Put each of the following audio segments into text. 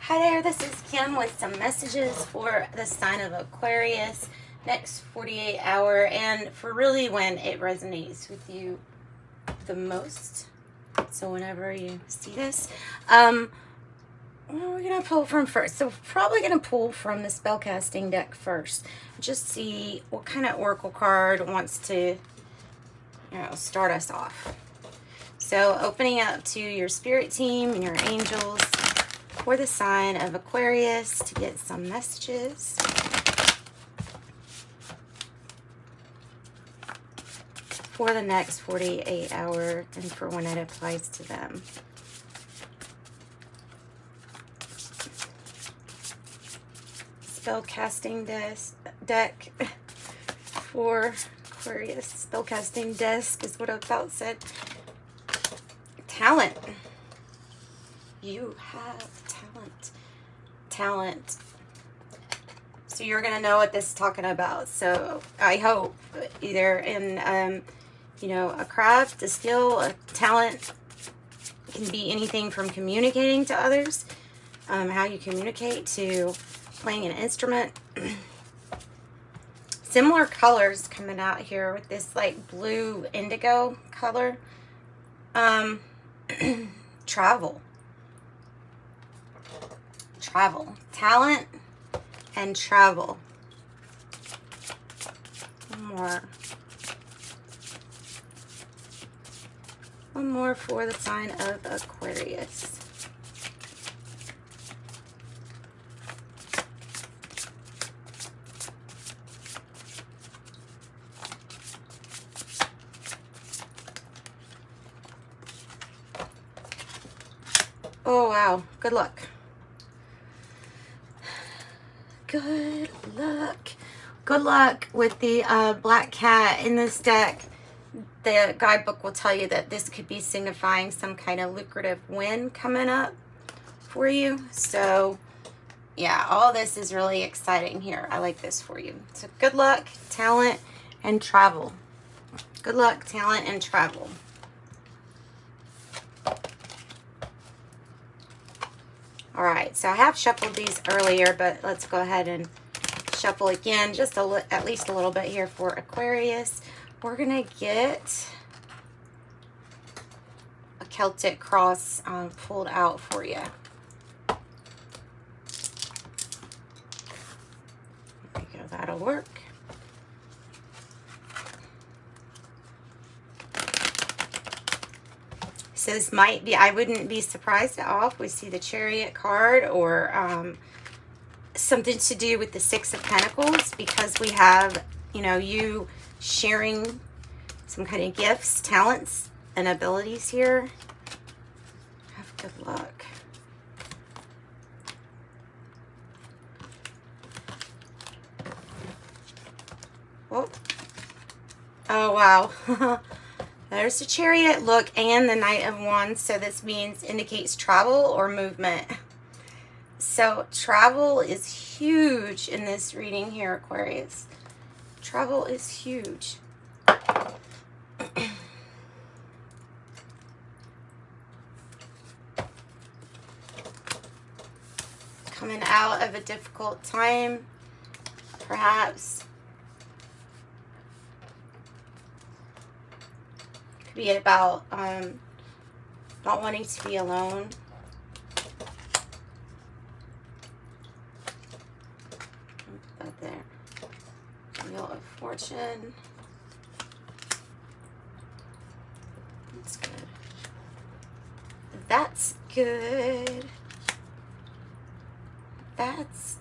Hi there, this is Kim with some messages for the sign of Aquarius next 48 hour and for really when it resonates with you the most. So whenever you see this, what are we going to pull from first? So we're probably going to pull from the spellcasting deck first. Just see what kind of oracle card wants to, start us off. So opening up to your spirit team and your angels for the sign of Aquarius to get some messages. For the next 48 hour and for when it applies to them. Spellcasting deck for Aquarius. Spellcasting desk is what I about said. Talent. You have talent. So you're going to know what this is talking about. So I hope either in, a craft, a skill, a talent. Can be anything from communicating to others, how you communicate, to playing an instrument. Similar colors coming out here with this like blue indigo color. Travel, talent, and travel. One more for the sign of Aquarius. Oh, wow. Good luck. Good luck. Good luck with the black cat in this deck. The guidebook will tell you that this could be signifying some kind of lucrative win coming up for you. So, yeah, all this is really exciting here. I like this for you. So, good luck, talent, and travel. Good luck, talent, and travel. All right, so I have shuffled these earlier, but let's go ahead and shuffle again, just at least a little bit here for Aquarius. We're gonna get a Celtic cross pulled out for you. There we go, that'll work. So this might be, I wouldn't be surprised at all if we see the Chariot card or something to do with the Six of Pentacles, because we have, you sharing some kind of gifts, talents, and abilities here. Have good luck. Oh, wow. There's the Chariot, look, and the Knight of Wands. So this indicates travel or movement. So travel is huge in this reading here, Aquarius. Travel is huge. Coming out of a difficult time, perhaps. Be about not wanting to be alone. Put that there. Wheel of Fortune. That's good. That's good. That's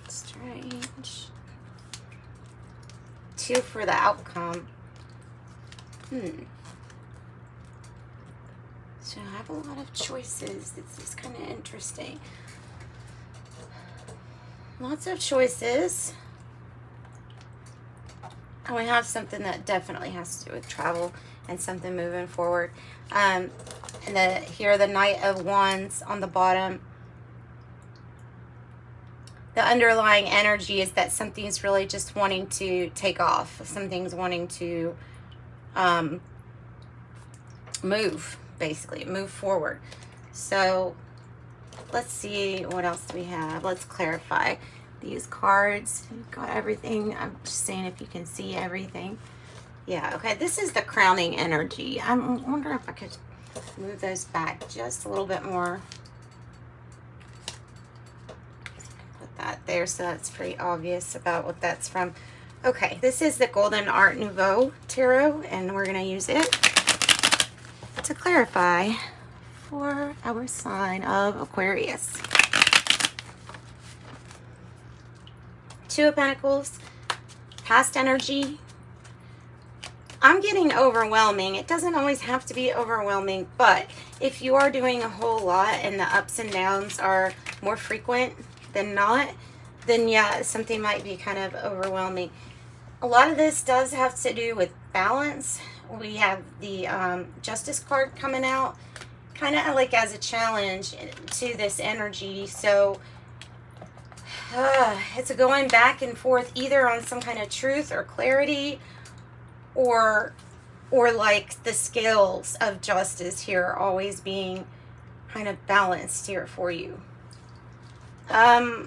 strange. 2 for the outcome. So I have a lot of choices. It's kind of interesting. Lots of choices. And we have something that definitely has to do with travel and something moving forward. And here the Knight of Wands on the bottom. The underlying energy is that something's really just wanting to take off. Something's wanting to move, basically, move forward. So let's see what else we have. Let's clarify these cards. You've got everything. I'm just saying if you can see everything. Yeah, okay, this is the crowning energy. I'm wondering if I could move those back just a little bit more. Put that there so that's pretty obvious about what that's from. Okay, this is the Golden Art Nouveau Tarot, and we're going to use it to clarify for our sign of Aquarius. Two of Pentacles, past energy. I'm getting overwhelming. It doesn't always have to be overwhelming, but if you are doing a whole lot and the ups and downs are more frequent than not, then yeah, something might be kind of overwhelming. A lot of this does have to do with balance. We have the Justice card coming out, kind of like as a challenge to this energy. So it's a going back and forth either on some kind of truth or clarity, or like the scales of justice here always being kind of balanced here for you. Yeah.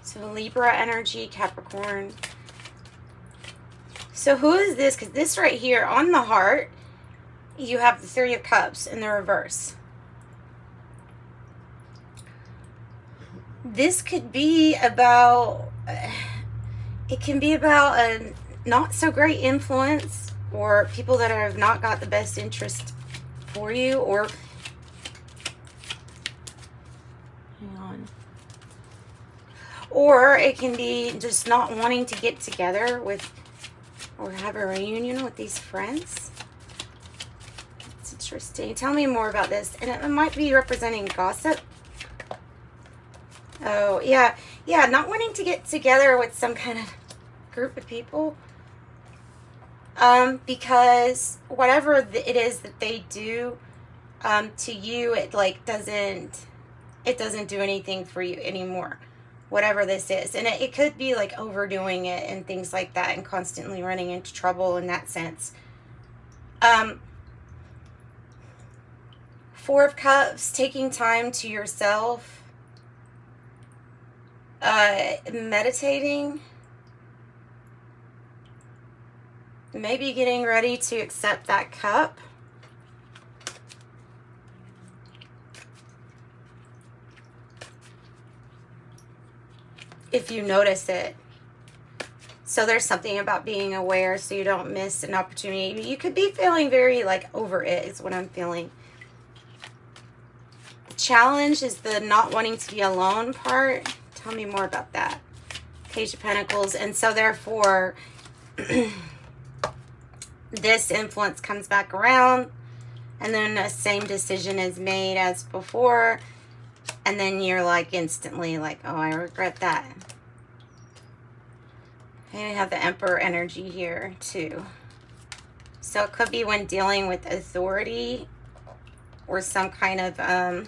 So Libra energy, Capricorn. So who is this? Because this right here on the heart, you have the Three of Cups in the reverse. This could be about... it can be about a not so great influence, or people that have not got the best interest for you, or hang on. Or it can be just not wanting to get together with or have a reunion with these friends. It's interesting. Tell me more about this. And it might be representing gossip. Oh, yeah. Yeah, not wanting to get together with some kind of group of people. Because whatever it is that they do to you, it like doesn't do anything for you anymore. Whatever this is. And it could be like overdoing it and things like that, and constantly running into trouble in that sense. Four of Cups, taking time to yourself. Meditating, maybe getting ready to accept that cup. If you notice it. So there's something about being aware so you don't miss an opportunity. You could be feeling very like over it is what I'm feeling. Challenge is the not wanting to be alone part. Tell me more about that. Page of Pentacles. And so therefore, this influence comes back around, and then the same decision is made as before, and then you're like instantly like, oh, I regret that. And I have the Emperor energy here too. So it could be when dealing with authority or some kind of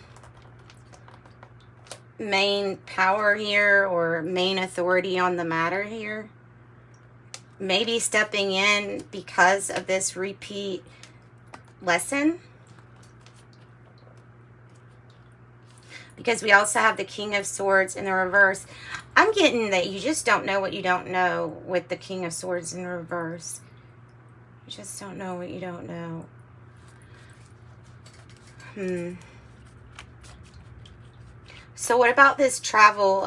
main power here, or main authority on the matter here. Maybe stepping in because of this repeat lesson. Because we also have the King of Swords in the reverse. I'm getting that you just don't know what you don't know with the King of Swords in reverse. You just don't know what you don't know. So what about this travel?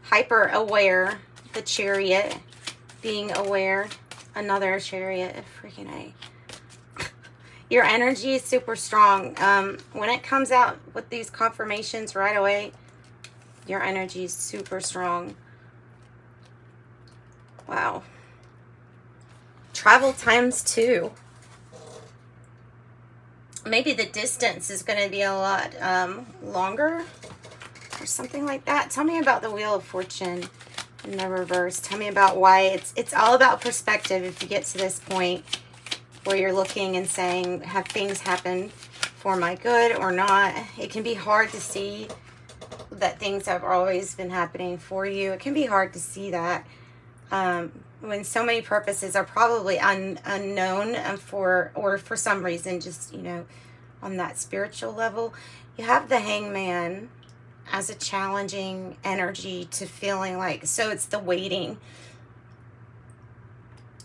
Hyper aware, the Chariot, being aware, another Chariot, freaking A. Your energy is super strong. When it comes out with these confirmations right away, your energy is super strong. Wow. Travel times 2. Maybe the distance is going to be a lot longer or something like that. Tell me about the Wheel of Fortune in the reverse. Tell me about why it's all about perspective. If you get to this point where you're looking and saying, have things happen for my good or not? It can be hard to see that things have always been happening for you. It can be hard to see that when so many purposes are probably unknown for some reason, just, you know, on that spiritual level. You have the Hangman as a challenging energy to feeling like, so it's the waiting.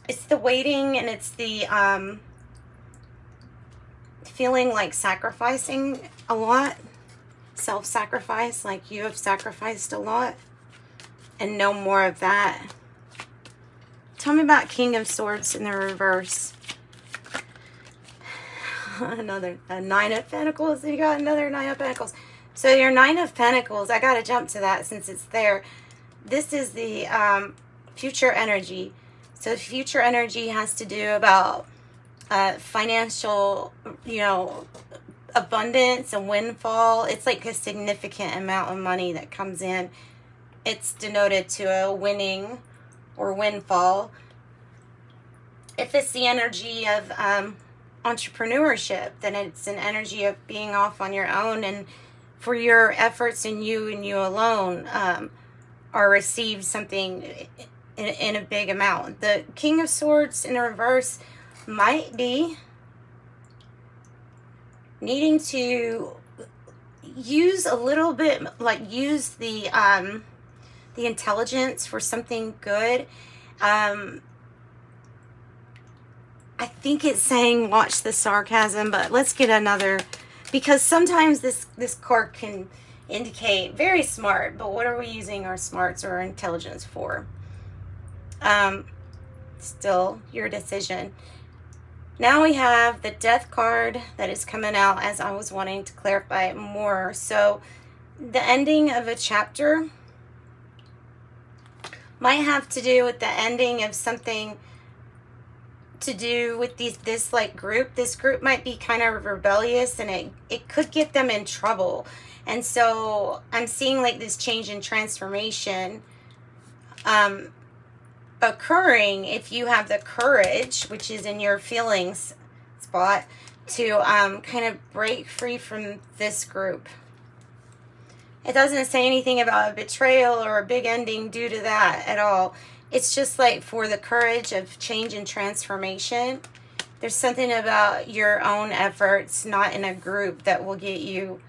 It's the waiting, and it's the feeling like sacrificing a lot. Self-sacrifice, like you have sacrificed a lot. And no more of that. Tell me about King of Swords in the reverse. Another Nine of Pentacles. You got another Nine of Pentacles. So your Nine of Pentacles, I got to jump to that since it's there. This is the future energy. So future energy has to do about financial, you know, abundance and windfall. It's like a significant amount of money that comes in. It's denoted to a winning or windfall. If it's the energy of entrepreneurship, then it's an energy of being off on your own, and for your efforts and you alone are received something in a big amount. The King of Swords in the reverse might be needing to use a little bit, like use the intelligence for something good. I think it's saying watch the sarcasm, but let's get another, because sometimes this card can indicate very smart, but what are we using our smarts or intelligence for? Still your decision. Now we have the Death card that is coming out as I was wanting to clarify it more. So the ending of a chapter might have to do with the ending of something to do with this like group. This group might be kind of rebellious, and it could get them in trouble. And so I'm seeing like this change in transformation occurring if you have the courage, which is in your feelings spot, to kind of break free from this group. It doesn't say anything about a betrayal or a big ending due to that at all. It's just like for the courage of change and transformation. There's something about your own efforts, not in a group, that will get you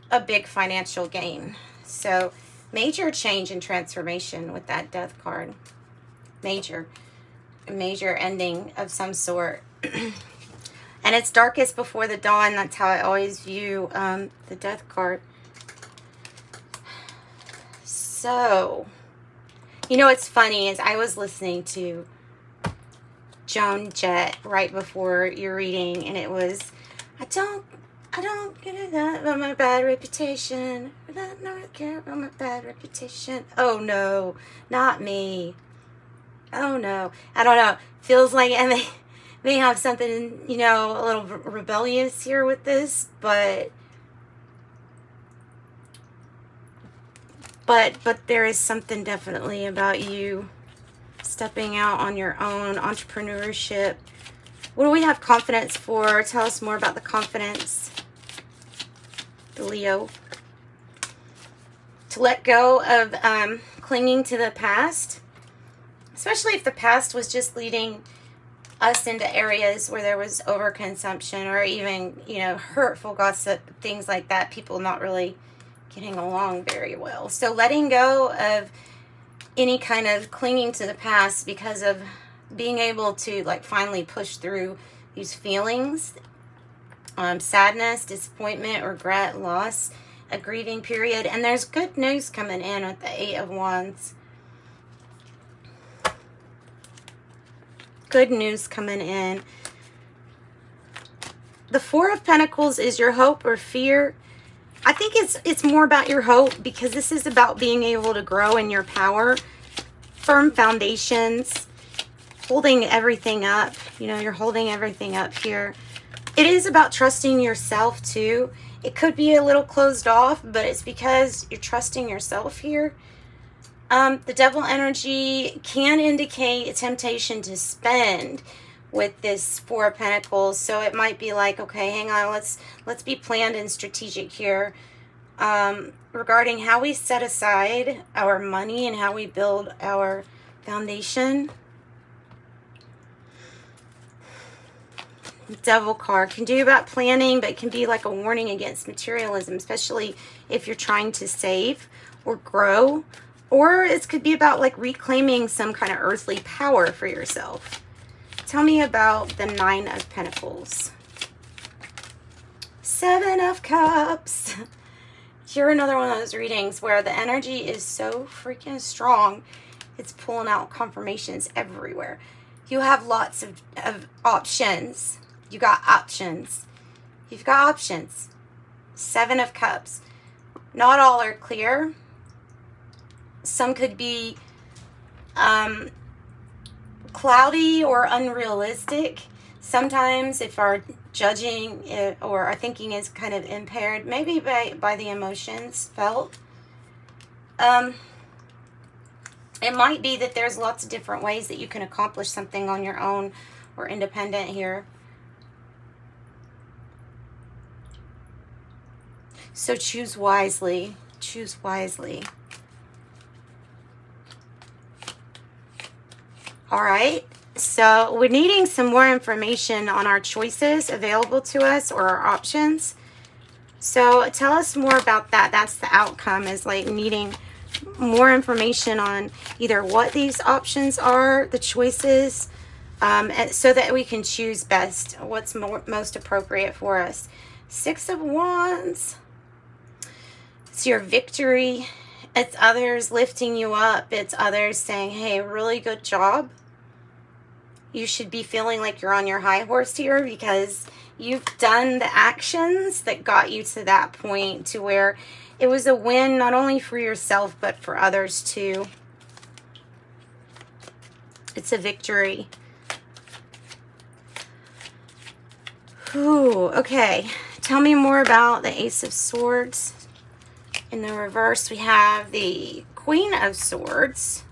a big financial gain. So major change and transformation with that Death card. Major ending of some sort. And it's darkest before the dawn. That's how I always view the Death card. So, you know what's funny is I was listening to Joan Jett right before your reading, and it was, I don't give a that about my bad reputation. I don't care about my bad reputation. Oh no, not me. Oh no, I don't know. Feels like I may have something, you know, a little rebellious here with this, but there is something definitely about you stepping out on your own, entrepreneurship. What do we have confidence for? Tell us more about the confidence. The Leo. To let go of clinging to the past, especially if the past was just leading us into areas where there was overconsumption or even, you know, hurtful gossip, things like that, people not really getting along very well. So letting go of any kind of clinging to the past because of being able to like finally push through these feelings, sadness, disappointment, regret, loss, a grieving period. And there's good news coming in with the Eight of Wands. Good news coming in. The Four of Pentacles is your hope or fear. I think it's more about your hope, because this is about being able to grow in your power. Firm foundations, holding everything up. You know, you're holding everything up here. It is about trusting yourself too. It could be a little closed off, but it's because you're trusting yourself here. The Devil energy can indicate a temptation to spend with this Four of Pentacles. So it might be like, okay, hang on, let's be planned and strategic here regarding how we set aside our money and how we build our foundation. Devil card can do about planning, but it can be like a warning against materialism, especially if you're trying to save or grow, or it could be about like reclaiming some kind of earthly power for yourself. Tell me about the 9 of Pentacles. 7 of Cups. You're another one of those readings where the energy is so freaking strong, it's pulling out confirmations everywhere. You have lots of options. You got options. You've got options. 7 of Cups. Not all are clear. Some could be cloudy or unrealistic. Sometimes if our judging or our thinking is kind of impaired, maybe by the emotions felt, it might be that there's lots of different ways that you can accomplish something on your own or independent here. So choose wisely. Choose wisely. All right. So we're needing some more information on our choices available to us or our options. So tell us more about that. That's the outcome, is like needing more information on either what these options are, the choices, so that we can choose best what's most appropriate for us. 6 of Wands. It's your victory. It's others lifting you up. It's others saying, hey, really good job. You should be feeling like you're on your high horse here because you've done the actions that got you to that point, to where it was a win not only for yourself but for others too. It's a victory. Ooh, okay. Tell me more about the Ace of Swords. In the reverse, we have the Queen of Swords,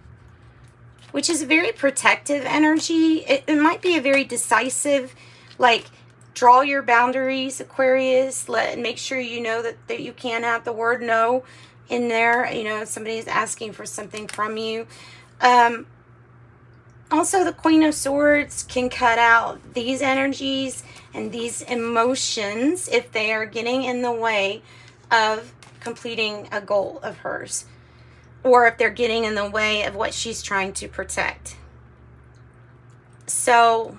which is a very protective energy. It might be a very decisive, like, draw your boundaries, Aquarius. Make sure you know that you can't have the word no in there. You know, somebody's asking for something from you. Also, the Queen of Swords can cut out these energies and these emotions if they are getting in the way of completing a goal of hers, or if they're getting in the way of what she's trying to protect. So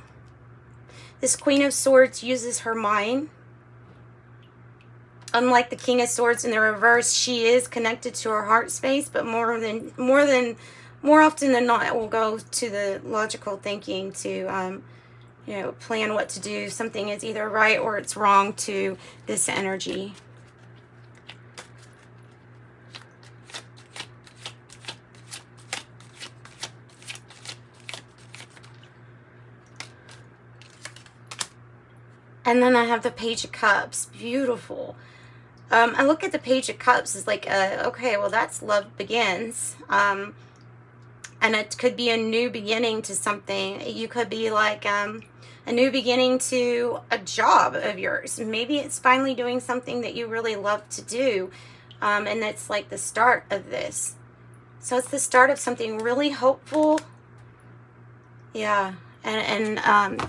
this Queen of Swords uses her mind. Unlike the King of Swords in the reverse, she is connected to her heart space, but more often than not, it will go to the logical thinking to you know, plan what to do. Something is either right or it's wrong to this energy. And then I have the Page of Cups. Beautiful. I look at the Page of Cups as like, okay, well, that's love begins. And it could be a new beginning to something. You could be like a new beginning to a job of yours. Maybe it's finally doing something that you really love to do. And it's like the start of this. So it's the start of something really hopeful. Yeah. And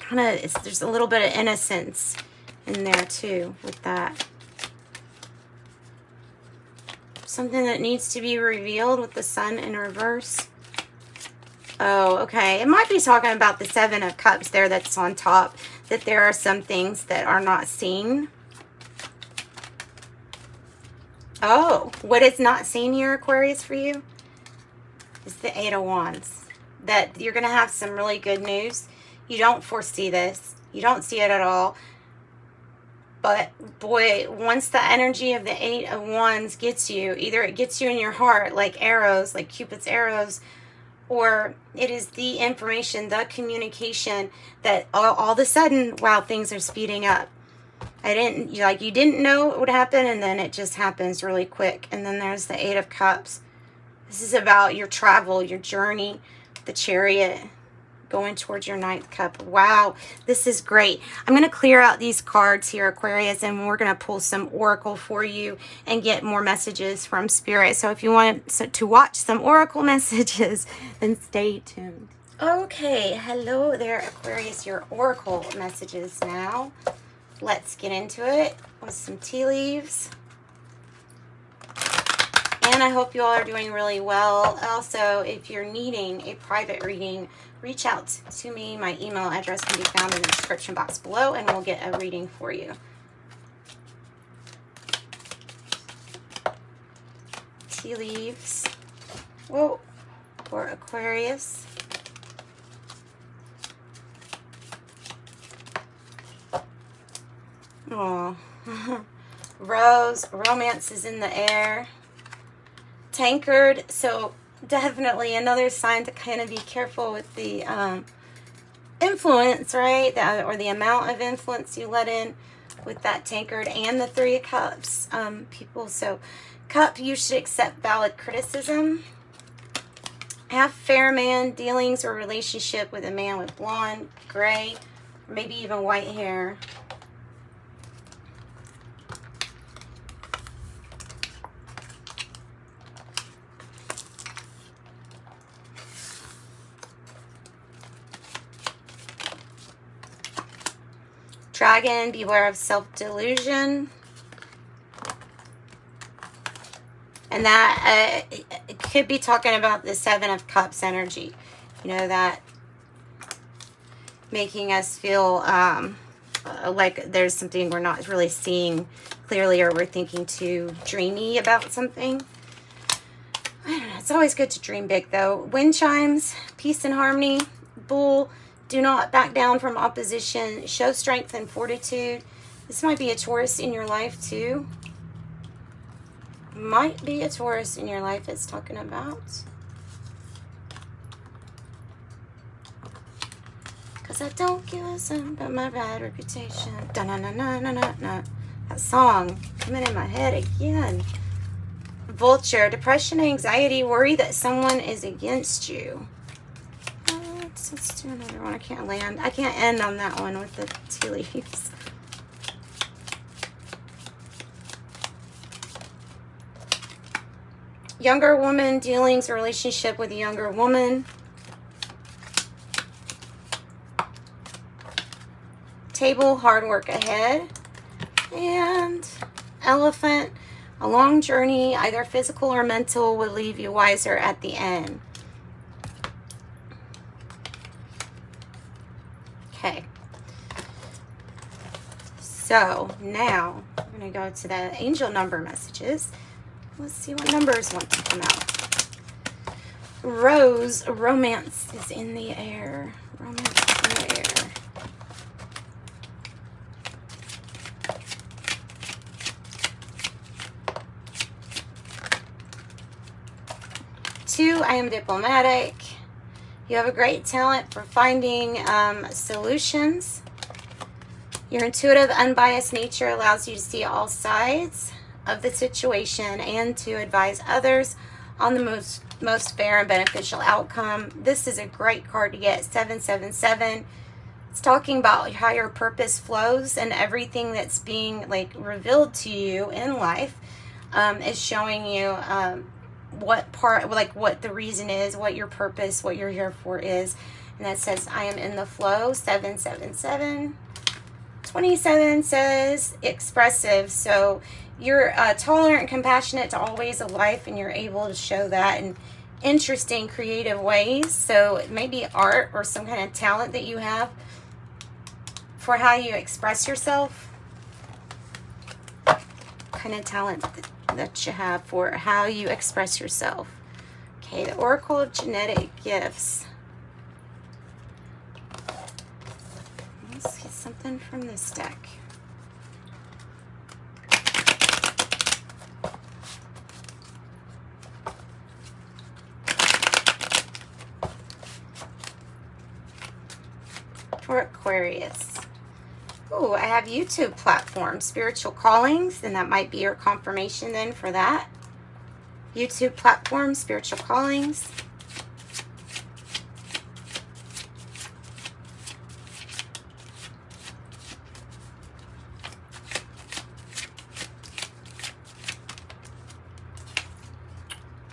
kind of, there's a little bit of innocence in there too with that. Something that needs to be revealed with the Sun in reverse. Oh, okay. It might be talking about the 7 of Cups there that's on top, that there are some things that are not seen. Oh, what is not seen here, Aquarius, for you is the 8 of Wands. That you're going to have some really good news. You don't foresee this. You don't see it at all. But, boy, once the energy of the 8 of Wands gets you, either it gets you in your heart like arrows, like Cupid's arrows, or it is the information, the communication that all of a sudden, wow, things are speeding up. You didn't know it would happen, and then it just happens really quick. And then there's the 8 of Cups. This is about your travel, your journey, the Chariot, going towards your 9th cup. Wow, this is great. I'm going to clear out these cards here, Aquarius, and we're going to pull some oracle for you and get more messages from Spirit. So if you want to watch some oracle messages, then stay tuned. Okay, hello there, Aquarius, your oracle messages now. Let's get into it with some tea leaves. And I hope you all are doing really well. Also, if you're needing a private reading, reach out to me. My email address can be found in the description box below, and we'll get a reading for you. Tea leaves. Whoa, for Aquarius. Oh, Rose, romance is in the air. Tankard, so definitely another sign to kind of be careful with the influence, right? Or the amount of influence you let in with that tankard and the Three of Cups people. So Cup, you should accept valid criticism. Have fair man dealings or relationship with a man with blonde, gray, maybe even white hair. Dragon, beware of self-delusion. And that it could be talking about the Seven of Cups energy. You know, that making us feel like there's something we're not really seeing clearly, or we're thinking too dreamy about something. I don't know. It's always good to dream big, though. Wind chimes, peace and harmony. Bull, do not back down from opposition. Show strength and fortitude. This might be a Taurus in your life, too. Might be a Taurus in your life it's talking about. Because I don't give a son about my bad reputation. Da-na-na-na-na-na-na. That song coming in my head again. Vulture, depression, anxiety, worry that someone is against you. Let's do another one. I can't end on that one with the tea leaves. Younger woman, dealings, relationship with a younger woman. Table, hard work ahead. And elephant, a long journey, either physical or mental, will leave you wiser at the end. Okay. So now we're going to go to the angel number messages. Let's see what numbers want to come out. Rose, romance is in the air. Romance is in the air. Two, I am diplomatic. You have a great talent for finding solutions. Your intuitive, unbiased nature allows you to see all sides of the situation and to advise others on the most fair and beneficial outcome. This is a great card to get, 777. It's talking about how your purpose flows, and everything that's being like revealed to you in life is showing you what the reason is, what your purpose, what you're here for is. And that says, I am in the flow, 777. 27 says expressive. So you're tolerant and compassionate to all ways of life, and you're able to show that in interesting, creative ways. So it may be art or some kind of talent that you have for how you express yourself. Kind of talent that you have for how you express yourself. Okay, the Oracle of Genetic Gifts. Let's get something from this deck. For Aquarius. Ooh, I have YouTube platform, Spiritual Callings, and that might be your confirmation then for that. YouTube platform, Spiritual Callings.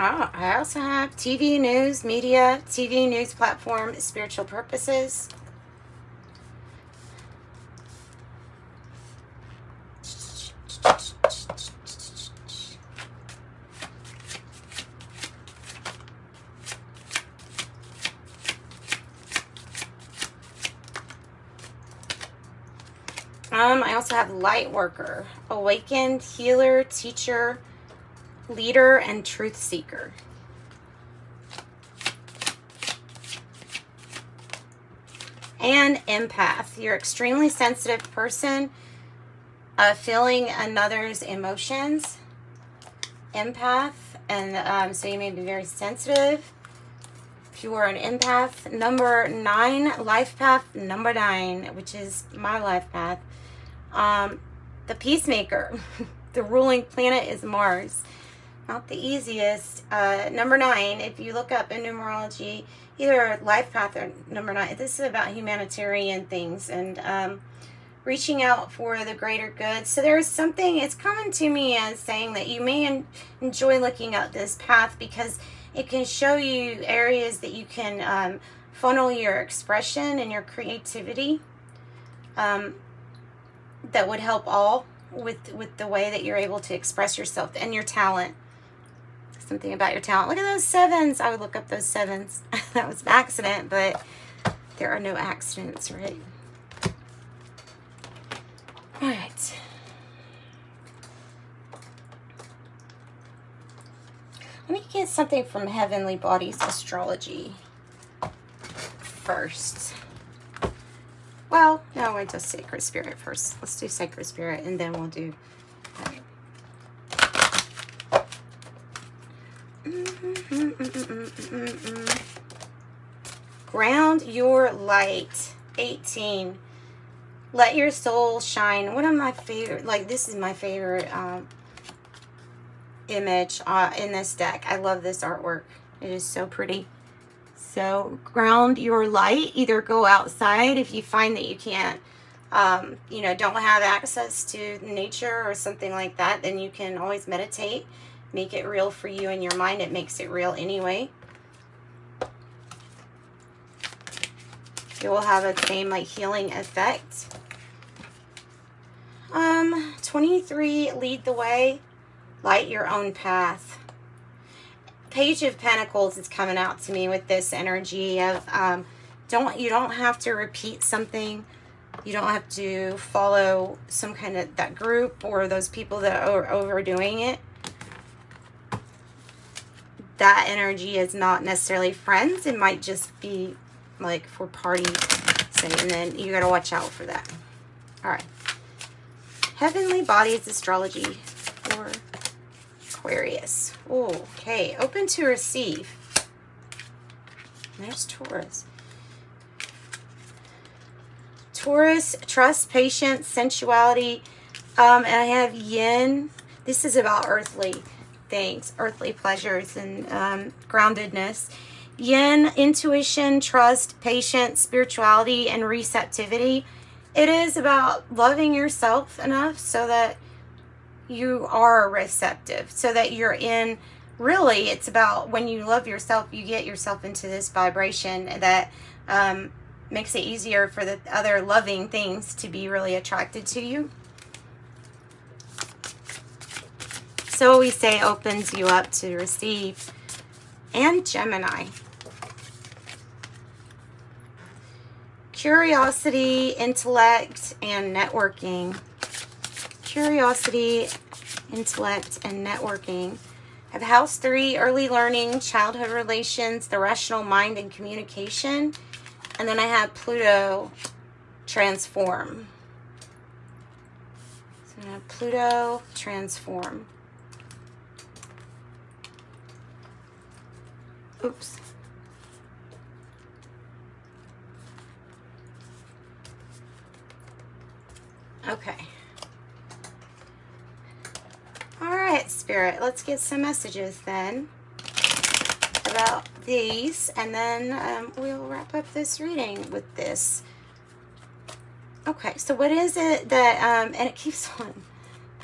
Oh, I also have TV news, media, TV news platform, spiritual purposes. I also have light worker, awakened, healer, teacher, leader, and truth seeker. And empath. You're an extremely sensitive person, feeling another's emotions. Empath, and so you may be very sensitive. If you are an empath. Number 9, life path number 9, which is my life path. The peacemaker. The ruling planet is Mars. Not the easiest. Number 9, if you look up in numerology, either life path or number 9, this is about humanitarian things and reaching out for the greater good. So there's something, it's coming to me as saying that you may enjoy looking at this path because it can show you areas that you can funnel your expression and your creativity that would help all with the way that you're able to express yourself and your talent. Something about your talent. Look at those 7s. I would look up those 7s. That was an accident, but there are no accidents, right? All right. Let me get something from Heavenly Bodies Astrology first. Well, no, I just Sacred Spirit first. Let's do Sacred Spirit, and then we'll do... Ground your light. 18. Let your soul shine. One of my favorite, like this is my favorite image in this deck. I love this artwork. It is so pretty. So ground your light. Either go outside if you find that you can't, you know, don't have access to nature or something like that, then you can always meditate. Make it real for you in your mind. It makes it real anyway. It will have a same like healing effect. 23, lead the way. Light your own path. Page of Pentacles is coming out to me with this energy of you don't have to repeat something. You don't have to follow some kind of that group or those people that are overdoing it. That energy is not necessarily friends. It might just be like for party sake, and then you gotta watch out for that. All right. Heavenly Bodies Astrology for Aquarius. Oh, okay. Open to receive. There's Taurus. Taurus, trust, patience, sensuality. And I have Yin. This is about earthly things, earthly pleasures, and groundedness. Yin, intuition, trust, patience, spirituality, and receptivity. It is about loving yourself enough so that you are receptive, so that you're in, really, it's about when you love yourself, you get yourself into this vibration that makes it easier for the other loving things to be really attracted to you. So we say opens you up to receive. And Gemini. Curiosity, intellect, and networking. Curiosity, intellect, and networking. I have House 3, early learning, childhood relations, the rational mind, and communication. And then I have Pluto, transform. So I have Pluto, transform. Oops. Okay. All right, Spirit, let's get some messages then about these, and then we'll wrap up this reading with this. Okay, so what is it that, and it keeps on,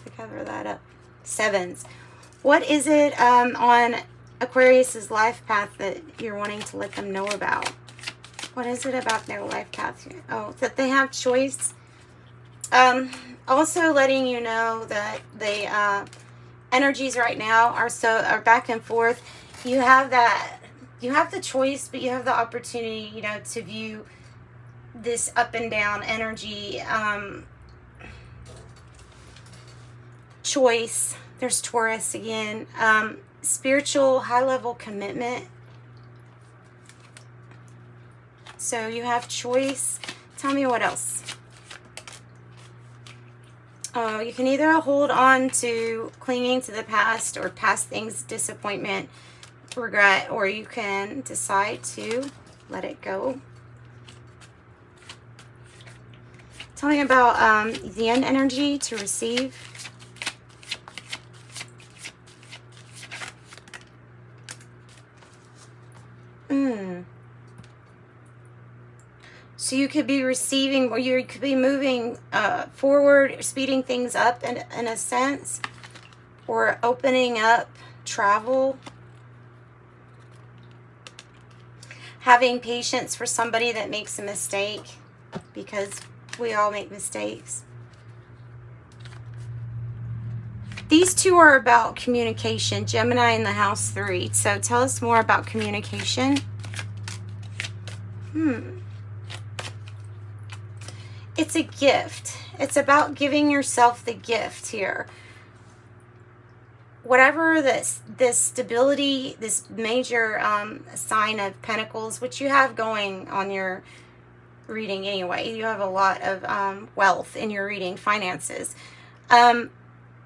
to cover that up, 7s. What is it on Aquarius's life path that you're wanting to let them know about? What is it about their life path? Oh, that they have choice. Also letting you know that the energies right now are back and forth. You have the choice, but you have the opportunity, you know, to view this up and down energy. Choice. There's Taurus again. Spiritual high-level commitment. So you have choice. Tell me what else. Oh, you can either hold on to clinging to the past or past things, disappointment, regret, or you can decide to let it go. Tell me about the end energy to receive. So you could be receiving, or you could be moving forward, speeding things up in a sense, or opening up travel. Having patience for somebody that makes a mistake, because we all make mistakes. These two are about communication. Gemini in the house 3. So tell us more about communication. It's a gift. It's about giving yourself the gift here. Whatever this stability, this major sign of Pentacles, which you have going on your reading anyway. You have a lot of wealth in your reading, finances.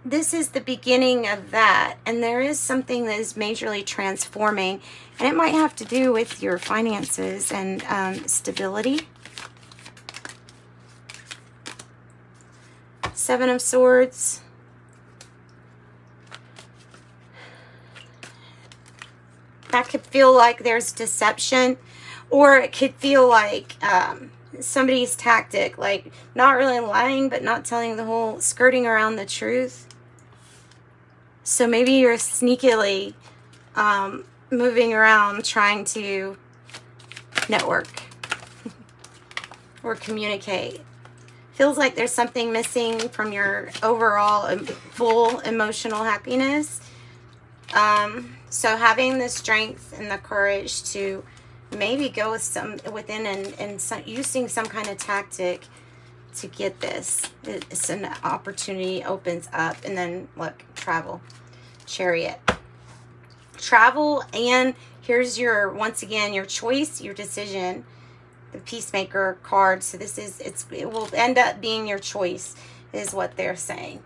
This is the beginning of that, and there is something that is majorly transforming, and it might have to do with your finances and stability. 7 of Swords. That could feel like there's deception, or it could feel like somebody's tactic, like not really lying, but not telling the whole, skirting around the truth. So maybe you're sneakily moving around trying to network or communicate. Feels like there's something missing from your overall full emotional happiness. So having the strength and the courage to maybe go within and using some kind of tactic to get this. It's an opportunity opens up. And then look, travel. Chariot. Travel, and here's your, once again, your choice, your decision. The Peacemaker card. So this is, it will end up being your choice, is what they're saying.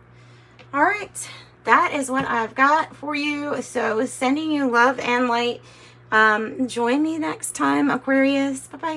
All right. That is what I've got for you. So sending you love and light. Join me next time, Aquarius. Bye-bye.